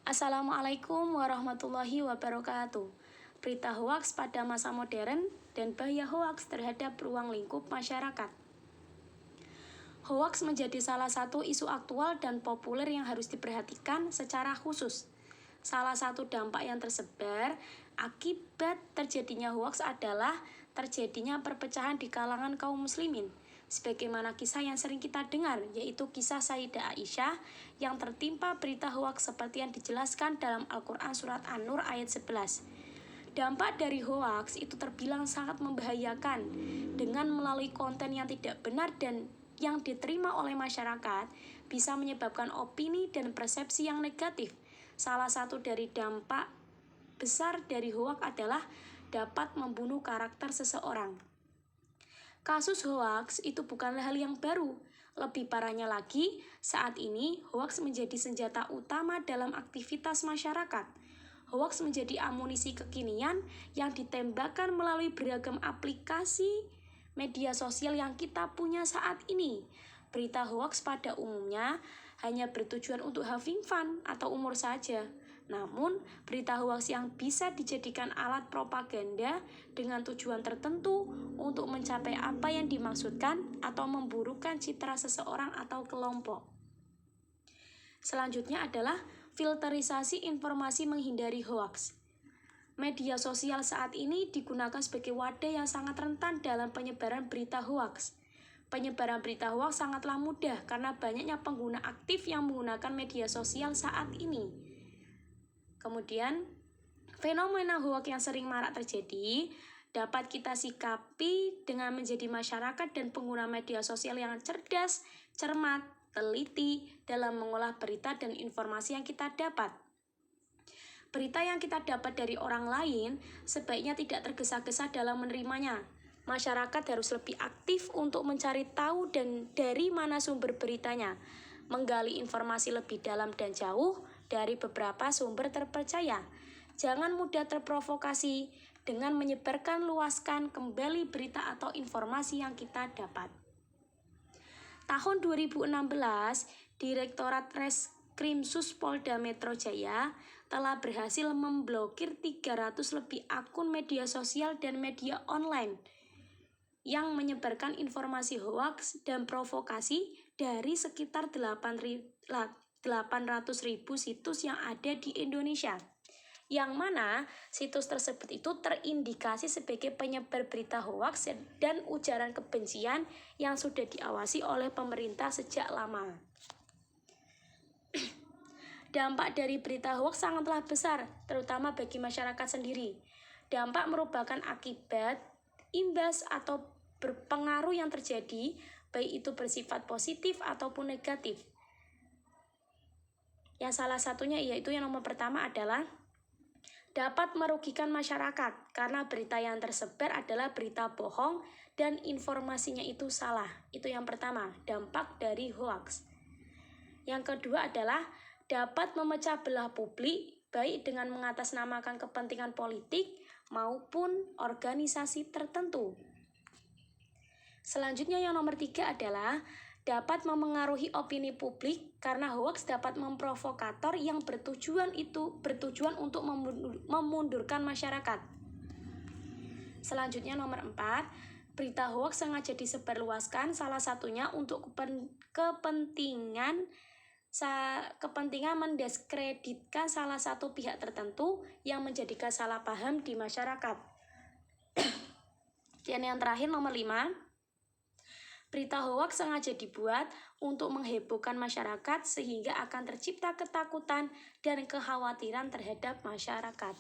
Assalamualaikum warahmatullahi wabarakatuh. Berita hoaks pada masa modern dan bahaya hoaks terhadap ruang lingkup masyarakat. Hoaks menjadi salah satu isu aktual dan populer yang harus diperhatikan secara khusus. Salah satu dampak yang tersebar akibat terjadinya hoaks adalah terjadinya perpecahan di kalangan kaum muslimin. Sebagaimana kisah yang sering kita dengar, yaitu kisah Sayyidah Aisyah yang tertimpa berita hoaks seperti yang dijelaskan dalam Al-Quran Surat An-Nur ayat 11. Dampak dari hoaks itu terbilang sangat membahayakan dengan melalui konten yang tidak benar dan yang diterima oleh masyarakat bisa menyebabkan opini dan persepsi yang negatif. Salah satu dari dampak besar dari hoaks adalah dapat membunuh karakter seseorang. Kasus hoaks itu bukanlah hal yang baru. Lebih parahnya lagi, saat ini hoaks menjadi senjata utama dalam aktivitas masyarakat. Hoaks menjadi amunisi kekinian yang ditembakkan melalui beragam aplikasi media sosial yang kita punya saat ini. Berita hoaks pada umumnya hanya bertujuan untuk having fun atau umur saja. Namun, berita hoaks yang bisa dijadikan alat propaganda dengan tujuan tertentu untuk mencapai apa yang dimaksudkan atau memburukkan citra seseorang atau kelompok. Selanjutnya adalah filterisasi informasi menghindari hoaks. Media sosial saat ini digunakan sebagai wadah yang sangat rentan dalam penyebaran berita hoaks. Penyebaran berita hoaks sangatlah mudah karena banyaknya pengguna aktif yang menggunakan media sosial saat ini. Kemudian, fenomena hoaks yang sering marak terjadi dapat kita sikapi dengan menjadi masyarakat dan pengguna media sosial yang cerdas, cermat, teliti dalam mengolah berita dan informasi yang kita dapat. Berita yang kita dapat dari orang lain sebaiknya tidak tergesa-gesa dalam menerimanya. Masyarakat harus lebih aktif untuk mencari tahu dan dari mana sumber beritanya, menggali informasi lebih dalam dan jauh dari beberapa sumber terpercaya. Jangan mudah terprovokasi dengan menyebarkan luaskan kembali berita atau informasi yang kita dapat. Tahun 2016, Direktorat Reskrimsus Polda Metro Jaya telah berhasil memblokir 300 lebih akun media sosial dan media online yang menyebarkan informasi hoaks dan provokasi dari sekitar 800.000 situs yang ada di Indonesia, yang mana situs tersebut itu terindikasi sebagai penyebar berita hoaks dan ujaran kebencian yang sudah diawasi oleh pemerintah sejak lama. Dampak dari berita hoaks sangatlah besar, terutama bagi masyarakat sendiri. Dampak merupakan akibat, imbas atau berpengaruh yang terjadi, baik itu bersifat positif ataupun negatif. Yang salah satunya yaitu yang nomor pertama adalah dapat merugikan masyarakat karena berita yang tersebar adalah berita bohong dan informasinya itu salah. Itu yang pertama, dampak dari hoaks. Yang kedua adalah dapat memecah belah publik baik dengan mengatasnamakan kepentingan politik maupun organisasi tertentu. Selanjutnya yang nomor 3 adalah dapat memengaruhi opini publik karena hoaks dapat memprovokator yang bertujuan untuk memundurkan masyarakat. Selanjutnya nomor 4, berita hoaks sengaja disebarluaskan salah satunya untuk kepentingan mendiskreditkan salah satu pihak tertentu yang menjadikan salah paham di masyarakat. Dan yang terakhir nomor 5, berita hoaks sengaja dibuat untuk menghebohkan masyarakat sehingga akan tercipta ketakutan dan kekhawatiran terhadap masyarakat.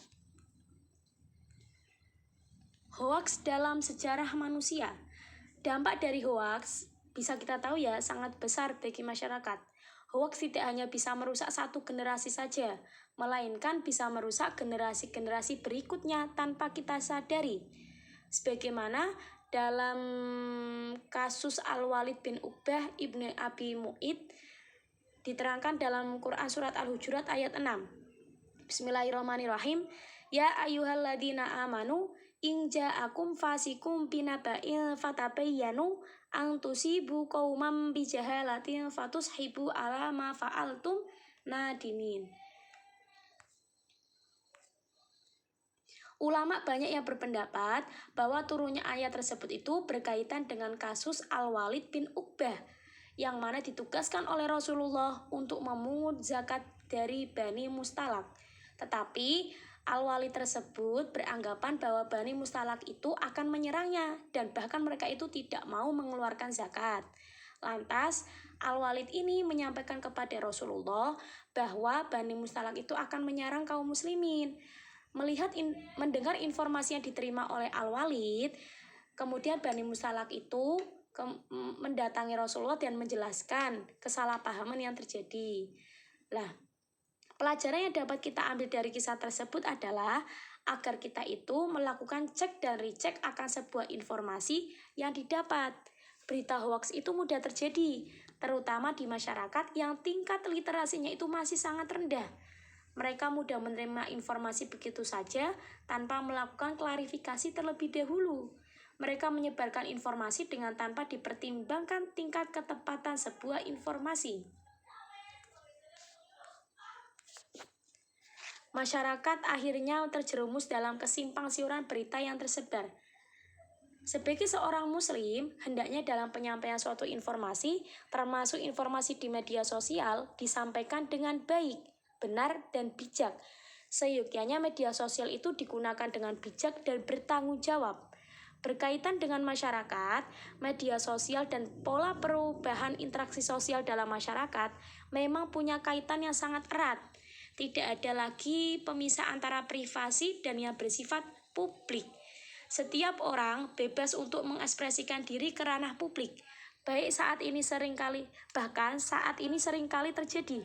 Hoaks dalam sejarah manusia. Dampak dari hoaks bisa kita tahu ya sangat besar bagi masyarakat. Hoaks tidak hanya bisa merusak satu generasi saja, melainkan bisa merusak generasi-generasi berikutnya tanpa kita sadari. Sebagaimana dalam kasus Al-Walid bin Uqbah ibnu Abi Mu'id diterangkan dalam Quran Surat Al-Hujurat ayat 6. Bismillahirrahmanirrahim. Ya ayyuhalladzina amanu in ja'akum fasikum binaba'in fatabayyanu ang tusibu qauman bijahalatin fatushibu ala ma fa'altum nadimin. Ulama banyak yang berpendapat bahwa turunnya ayat tersebut itu berkaitan dengan kasus Al-Walid bin Uqbah yang mana ditugaskan oleh Rasulullah untuk memungut zakat dari Bani Mustalak. Tetapi Al-Walid tersebut beranggapan bahwa Bani Mustalak itu akan menyerangnya dan bahkan mereka itu tidak mau mengeluarkan zakat. Lantas Al-Walid ini menyampaikan kepada Rasulullah bahwa Bani Mustalak itu akan menyerang kaum muslimin. Mendengar informasi yang diterima oleh Al-Walid, kemudian Bani Mustalak itu mendatangi Rasulullah dan menjelaskan kesalahpahaman yang terjadi. Lah, pelajaran yang dapat kita ambil dari kisah tersebut adalah agar kita itu melakukan cek dan recheck akan sebuah informasi yang didapat. Berita hoaks itu mudah terjadi, terutama di masyarakat yang tingkat literasinya itu masih sangat rendah. Mereka mudah menerima informasi begitu saja tanpa melakukan klarifikasi terlebih dahulu. Mereka menyebarkan informasi dengan tanpa dipertimbangkan tingkat ketepatan sebuah informasi. Masyarakat akhirnya terjerumus dalam kesimpang siuran berita yang tersebar. Sebagai seorang muslim, hendaknya dalam penyampaian suatu informasi, termasuk informasi di media sosial, disampaikan dengan baik, benar, dan bijak. Seyogyanya media sosial itu digunakan dengan bijak dan bertanggung jawab. Berkaitan dengan masyarakat, media sosial dan pola perubahan interaksi sosial dalam masyarakat memang punya kaitan yang sangat erat. Tidak ada lagi pemisah antara privasi dan yang bersifat publik. Setiap orang bebas untuk mengekspresikan diri ke ranah publik, bahkan saat ini seringkali terjadi.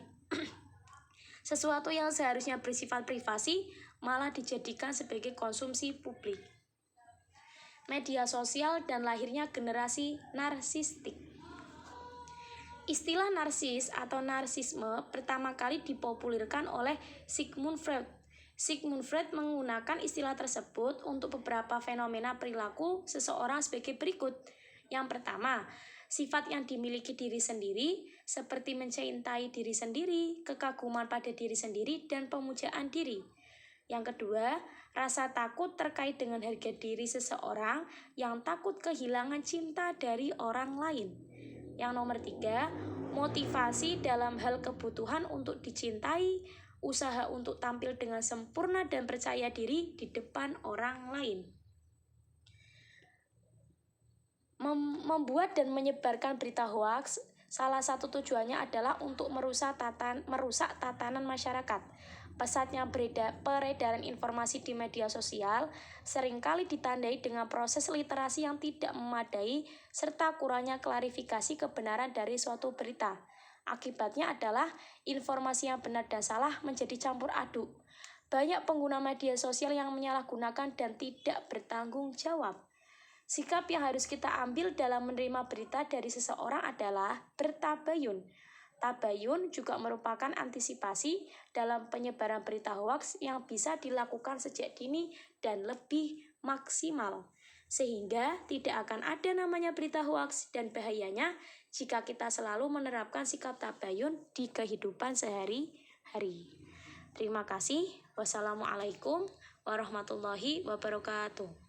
Sesuatu yang seharusnya bersifat privasi malah dijadikan sebagai konsumsi publik. Media sosial dan lahirnya generasi narsistik. Istilah narsis atau narsisme pertama kali dipopulerkan oleh Sigmund Freud. Sigmund Freud menggunakan istilah tersebut untuk beberapa fenomena perilaku seseorang sebagai berikut. Yang pertama, sifat yang dimiliki diri sendiri seperti mencintai diri sendiri, kekaguman pada diri sendiri, dan pemujaan diri. Yang kedua, rasa takut terkait dengan harga diri seseorang yang takut kehilangan cinta dari orang lain. Yang nomor tiga, motivasi dalam hal kebutuhan untuk dicintai, usaha untuk tampil dengan sempurna dan percaya diri di depan orang lain. Membuat dan menyebarkan berita hoaks, salah satu tujuannya adalah untuk merusak tatanan masyarakat. Pesatnya peredaran informasi di media sosial seringkali ditandai dengan proses literasi yang tidak memadai serta kurangnya klarifikasi kebenaran dari suatu berita. Akibatnya adalah informasi yang benar dan salah menjadi campur aduk. Banyak pengguna media sosial yang menyalahgunakan dan tidak bertanggung jawab. Sikap yang harus kita ambil dalam menerima berita dari seseorang adalah bertabayun. Tabayun juga merupakan antisipasi dalam penyebaran berita hoaks yang bisa dilakukan sejak dini dan lebih maksimal. Sehingga tidak akan ada namanya berita hoaks dan bahayanya jika kita selalu menerapkan sikap tabayun di kehidupan sehari-hari. Terima kasih. Wassalamualaikum warahmatullahi wabarakatuh.